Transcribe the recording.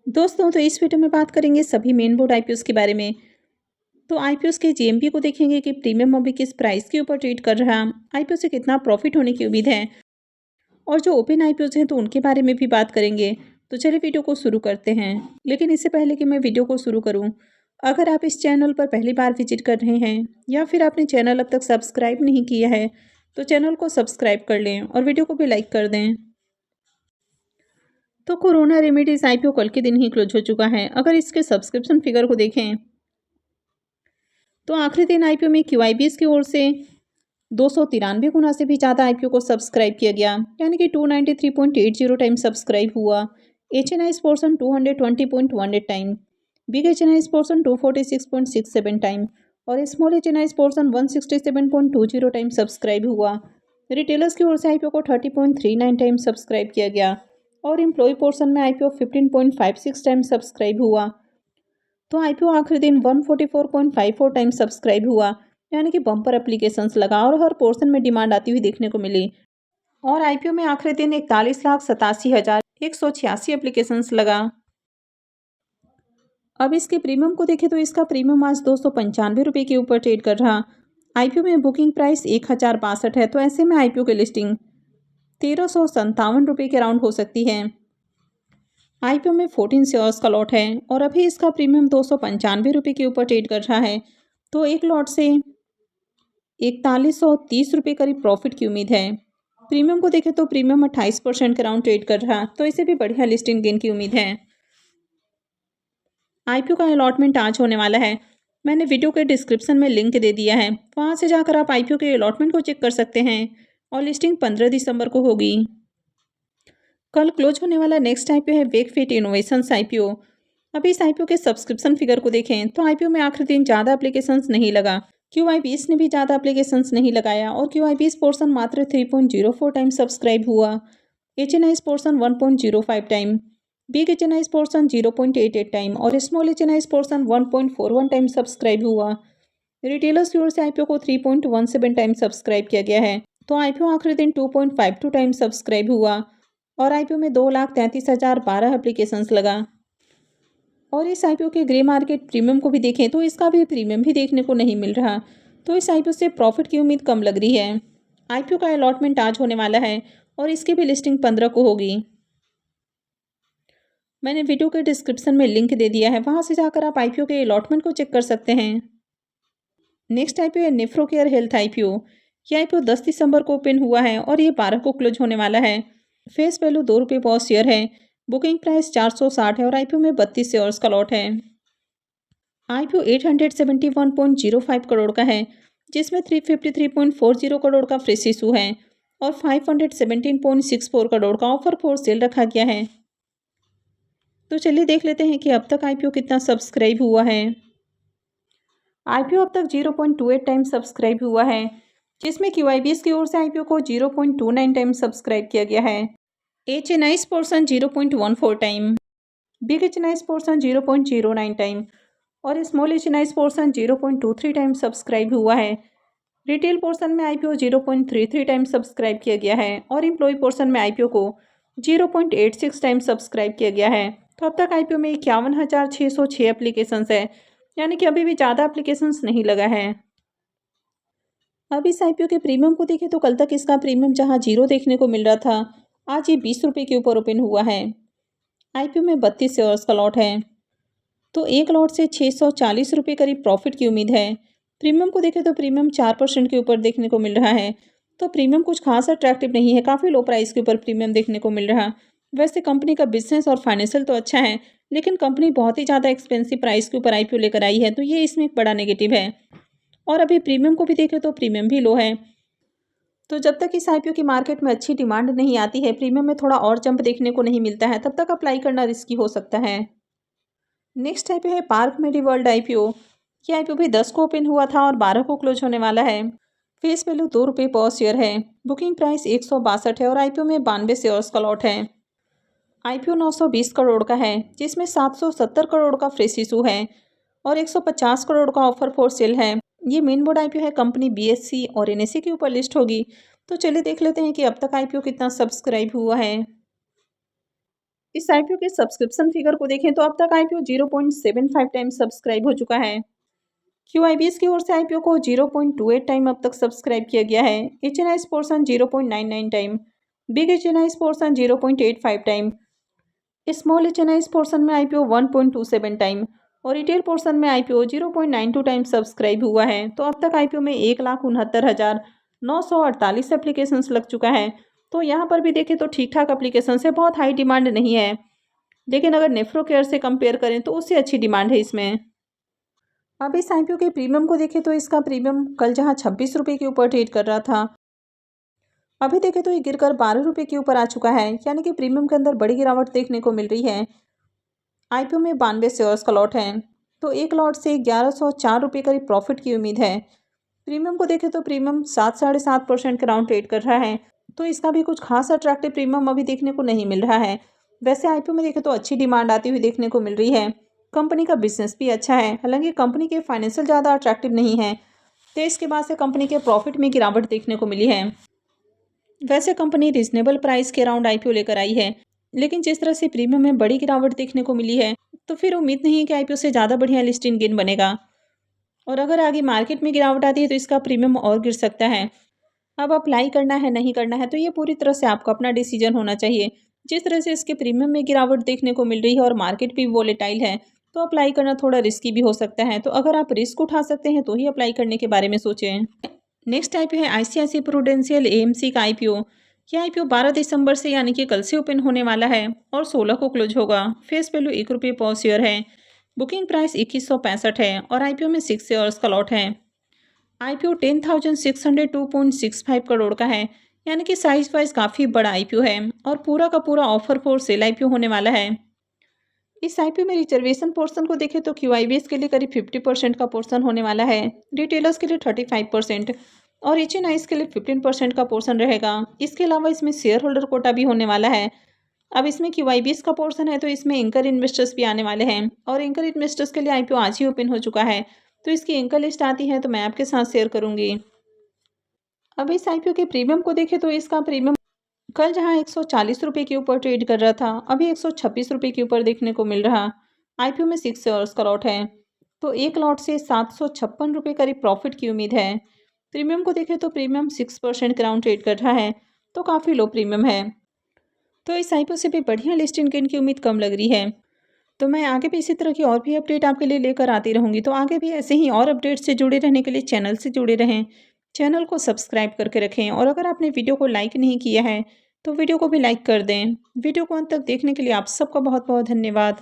दोस्तों तो इस वीडियो में बात करेंगे सभी मेन बोर्ड आईपीओस के बारे में। तो आईपीओस के जीएमपी को देखेंगे कि प्रीमियम अभी किस प्राइस के ऊपर ट्रेड कर रहा, आईपीओ से कितना प्रॉफिट होने की उम्मीद है और जो ओपन आईपीओस हैं तो उनके बारे में भी बात करेंगे। तो चलिए वीडियो को शुरू करते हैं। लेकिन इससे पहले कि मैं वीडियो को शुरू करूँ, अगर आप इस चैनल पर पहली बार विजिट कर रहे हैं या फिर आपने चैनल अब तक सब्सक्राइब नहीं किया है तो चैनल को सब्सक्राइब कर लें और वीडियो को भी लाइक कर दें। तो कोरोना रेमेडीज आईपीओ कल के दिन ही क्लोज हो चुका है। अगर इसके सब्सक्रिप्शन फिगर को देखें तो आखिरी दिन आईपीओ में क्यूआईबीएस की ओर से 293 गुना से भी ज़्यादा आईपीओ को सब्सक्राइब किया गया, यानी कि 293.80 टाइम सब्सक्राइब हुआ। HNI portion 220.18 time, big HNI portion 246.67 time और small HNI portion 167.20 time subscribe हुआ। रिटेलर्स की ओर से आईपीओ को 30.39 टाइम सब्सक्राइब किया गया और एम्प्लॉय पोर्सन में आईपीओ 15.56 टाइम सब्सक्राइब हुआ। तो आईपीओ आखिरी दिन 144.54 टाइम सब्सक्राइब हुआ, यानी कि बम्पर एप्लीकेशंस लगा और हर पोर्शन में डिमांड आती हुई देखने को मिली। और आईपीओ में आखिरी दिन 41,87,186 एप्लीकेशंस लगा। अब इसके प्रीमियम को देखें तो इसका प्रीमियम आज 295 रुपये के ऊपर ट्रेड कर रहा। आईपीओ में बुकिंग प्राइस 1062 है, तो ऐसे में आईपीओ की लिस्टिंग 1357 रुपये के अराउंड हो सकती है। आईपीओ में 14 शेयर्स का लॉट है और अभी इसका प्रीमियम 295 रुपये के ऊपर ट्रेड कर रहा है, तो एक लॉट से 4130 रुपये करीब प्रॉफिट की उम्मीद है। प्रीमियम को देखें तो प्रीमियम 28% के अराउंड ट्रेड कर रहा, तो इसे भी बढ़िया लिस्टिंग गेन की उम्मीद है। आईपीओ का अलॉटमेंट आज होने वाला है। मैंने वीडियो के डिस्क्रिप्शन में लिंक दे दिया है, वहाँ से जाकर आप आईपीओ के अलॉटमेंट को चेक कर सकते हैं और लिस्टिंग 15 दिसंबर को होगी। कल क्लोज होने वाला नेक्स्ट आईपीओ है वेकफिट इनोवेशंस आईपीओ। अभी इस आईपीओ के सब्सक्रिप्शन फिगर को देखें तो आईपीओ में आखिरी दिन ज़्यादा एप्लीकेशंस नहीं लगा। क्यूआईबीएस ने भी ज़्यादा एप्लीकेशंस नहीं लगाया और क्यूआईबीएस पोर्सन मात्र 3.04 टाइम सब्सक्राइब हुआ। HNI portion 1.05 time, big HNI portion 0.88 time और small HNI portion 1.41 time subscribe हुआ। रिटेलर्स की ओर से आईपीओ को 3.17 टाइम सब्सक्राइब किया गया है, तो आईपीओ आखिरी दिन 2.52 टाइम सब्सक्राइब हुआ और आईपीओ में 2,33,012 एप्लीकेशंस लगा। और इस आईपीओ के ग्रे मार्केट प्रीमियम को भी देखें तो इसका भी प्रीमियम भी देखने को नहीं मिल रहा, तो इस आईपीओ से प्रॉफिट की उम्मीद कम लग रही है। आईपीओ का अलॉटमेंट आज होने वाला है और इसकी भी लिस्टिंग 15 को होगी। मैंने वीडियो के डिस्क्रिप्शन में लिंक दे दिया है, वहाँ से जाकर आप आईपीओ के अलॉटमेंट को चेक कर सकते हैं। नेक्स्ट आईपीओ है नेफ्रोकेयर हेल्थ आईपीओ। यह आईपीओ 10 दिसंबर को ओपन हुआ है और ये 12 को क्लोज होने वाला है। फेस वैल्यू 2 रुपये पर शेयर है। बुकिंग प्राइस 460 है और आईपीओ में 32 शेयर्स का लॉट है। आईपीओ 871.05 करोड़ का है, जिसमें 353.40 करोड़ का फ्रेश इशू है और 517.64 करोड़ का ऑफर फॉर सेल रखा गया है। तो चलिए देख लेते हैं कि अब तक आईपीओ कितना सब्सक्राइब हुआ है। आईपीओ अब तक 0.28 टाइम सब्सक्राइब हुआ है, जिसमें क्यूआईबीएस की ओर से आईपीओ को 0.29 टाइम सब्सक्राइब किया गया है। HNI portion 0.14 time, big HNI portion 0.09 time और small HNI portion 0.23 time subscribe हुआ है। रिटेल पोर्सन में आईपीओ 0.33 टाइम सब्सक्राइब किया गया है और एम्प्लॉय पोर्सन में आईपीओ को 0.86 टाइम सब्सक्राइब किया गया है। तो अब तक आईपीओ में 51,606 एप्लीकेशंस है, यानी कि अभी भी ज़्यादा एप्लीकेशंस नहीं लगा है। अब इस आईपीओ के प्रीमियम को देखें तो कल तक इसका प्रीमियम जहां 0 देखने को मिल रहा था, आज ये 20 रुपये के ऊपर ओपन हुआ है। आईपीओ में 32 शेयर्स का लॉट है, तो एक लॉट से 640 रुपये करीब प्रॉफिट की उम्मीद है। प्रीमियम को देखें तो प्रीमियम 4% के ऊपर देखने को मिल रहा है, तो प्रीमियम कुछ खास अट्रैक्टिव नहीं है, काफ़ी लो प्राइस के ऊपर प्रीमियम देखने को मिल रहा। वैसे कंपनी का बिजनेस और फाइनेंशियल तो अच्छा है, लेकिन कंपनी बहुत ही ज़्यादा एक्सपेंसिव प्राइस के ऊपर आईपीओ लेकर आई है, तो ये इसमें एक बड़ा नेगेटिव है। और अभी प्रीमियम को भी देखें तो प्रीमियम भी लो है, तो जब तक इस आईपीओ की मार्केट में अच्छी डिमांड नहीं आती है, प्रीमियम में थोड़ा और जंप देखने को नहीं मिलता है, तब तक अप्लाई करना रिस्की हो सकता है। नेक्स्ट आईपीओ है पार्क मेडीवर्ल्ड आईपीओ। ये आईपीओ भी 10 को ओपन हुआ था और 12 को क्लोज होने वाला है। फेस वैल्यू 2 रुपये पर शेयर है। बुकिंग प्राइस 162 है और आईपीओ में 92 शेयर्स का लॉट है। आईपीओ 920 करोड़ का है, जिसमें 770 करोड़ का फ्रेश इशू है और 150 करोड़ का ऑफर फॉर सेल है। ये मेन बोर्ड आईपीओ है, कंपनी बीएससी और एनएससी के ऊपर लिस्ट होगी। तो चलिए देख लेते हैं कि अब तक आईपीओ कितना सब्सक्राइब हुआ है। इस आईपीओ के सब्सक्रिप्शन फिगर को देखें तो अब तक आईपीओ 0.75 टाइम सब्सक्राइब हो चुका है। क्यूआईबीएस की ओर से आईपीओ को 0.28 टाइम अब तक सब्सक्राइब किया गया है। HNIs portion 0.99 time, big HNIs portion 0.85 time, small HNIs portion में आईपीओ 1.27 टाइम और रिटेल पोर्शन में आईपीओ 0.92 टाइम सब्सक्राइब हुआ है। तो अब तक आईपीओ में 1,69,948 एप्लीकेशंस लग चुका है। तो यहाँ पर भी देखें तो ठीक ठाक एप्लीकेशन है, बहुत हाई डिमांड नहीं है, लेकिन अगर नेफ्रो केयर से कंपेयर करें तो उससे अच्छी डिमांड है इसमें। अब इस आईपीओ के प्रीमियम को देखें तो इसका प्रीमियम कल जहां 26 रुपये के ऊपर ट्रेड कर रहा था, अभी देखें तो ये गिरकर 12 रुपये के ऊपर आ चुका है, यानी कि प्रीमियम के अंदर बड़ी गिरावट देखने को मिल रही है। आईपीओ में 92 शेयर्स का लॉट है, तो एक लॉट से 1104 रुपये करीब प्रॉफिट की उम्मीद है। प्रीमियम को देखें तो प्रीमियम 7-7.5% के राउंड ट्रेड कर रहा है, तो इसका भी कुछ खास अट्रैक्टिव प्रीमियम अभी देखने को नहीं मिल रहा है। वैसे आईपीओ में देखें तो अच्छी डिमांड आती हुई देखने को मिल रही है, कंपनी का बिजनेस भी अच्छा है, हालांकि कंपनी के फाइनेंशियल ज़्यादा अट्रैक्टिव नहीं है, तो इसके बाद से कंपनी के प्रॉफिट में गिरावट देखने को मिली है। वैसे कंपनी रिजनेबल प्राइस के अराउंड आईपीओ लेकर आई है, लेकिन जिस तरह से प्रीमियम में बड़ी गिरावट देखने को मिली है, तो फिर उम्मीद नहीं है कि आईपीओ से ज़्यादा बढ़िया लिस्टिंग गेन बनेगा, और अगर आगे मार्केट में गिरावट आती है तो इसका प्रीमियम और गिर सकता है। अब अप्लाई करना है नहीं करना है तो ये पूरी तरह से आपका अपना डिसीजन होना चाहिए। जिस तरह से इसके प्रीमियम में गिरावट देखने को मिल रही है और मार्केट भी वोलेटाइल है, तो अप्लाई करना थोड़ा रिस्की भी हो सकता है, तो अगर आप रिस्क उठा सकते हैं तो ही अप्लाई करने के बारे में सोचें। नेक्स्ट आईपीओ है आईसीआईसीआई प्रूडेंशियल एएमसी का आईपीओ। यह आईपीओ 12 दिसंबर से यानी कि कल से ओपन होने वाला है और 16 को क्लोज होगा। फेस वैल्यू 1 रुपये पर शेयर है, बुकिंग प्राइस 2165 है और आईपीओ में 6 शेयर्स का लॉट है। आईपीओ 10,602.65 करोड़ का है, यानी कि साइज वाइज काफ़ी बड़ा आईपीओ है और पूरा का पूरा ऑफर फॉर सेल आईपीओ होने वाला है। इस आईपीओ में रिजर्वेशन पोर्शन को देखें तो क्यूआईबीएस के लिए करीब 50% का पोर्शन होने वाला है, रिटेलर्स के लिए 35% और एचएनआईस के लिए 15% का पोर्शन रहेगा। इसके अलावा इसमें शेयर होल्डर कोटा भी होने वाला है। अब इसमें क्यूआईबीएस का पोर्शन है तो इसमें एंकर इन्वेस्टर्स भी आने वाले हैं और एंकर इन्वेस्टर्स के लिए आईपीओ आज ही ओपन हो चुका है, तो इसकी एंकर लिस्ट आती है तो मैं आपके साथ शेयर करूंगी। अब इस आईपीओ के प्रीमियम को देखें तो इसका प्रीमियम कल जहां 140 रुपये के ऊपर ट्रेड कर रहा था, अभी 126 रुपये के ऊपर देखने को मिल रहा। आईपीओ में 6 शेयर्स का लॉट है, तो एक लॉट से 756 रुपये करीब प्रॉफिट की उम्मीद है। प्रीमियम को देखें तो प्रीमियम 6% के राउंड ट्रेड कर रहा है, तो काफ़ी लो प्रीमियम है, तो इस आईपीओ से भी बढ़िया लिस्टिंग गेन की उम्मीद कम लग रही है। तो मैं आगे भी इसी तरह की और भी अपडेट आपके लिए लेकर आती रहूँगी, तो आगे भी ऐसे ही और अपडेट से जुड़े रहने के लिए चैनल से जुड़े रहें, चैनल को सब्सक्राइब करके रखें और अगर आपने वीडियो को लाइक नहीं किया है तो वीडियो को भी लाइक कर दें। वीडियो को अंत तक देखने के लिए आप सबका बहुत बहुत धन्यवाद।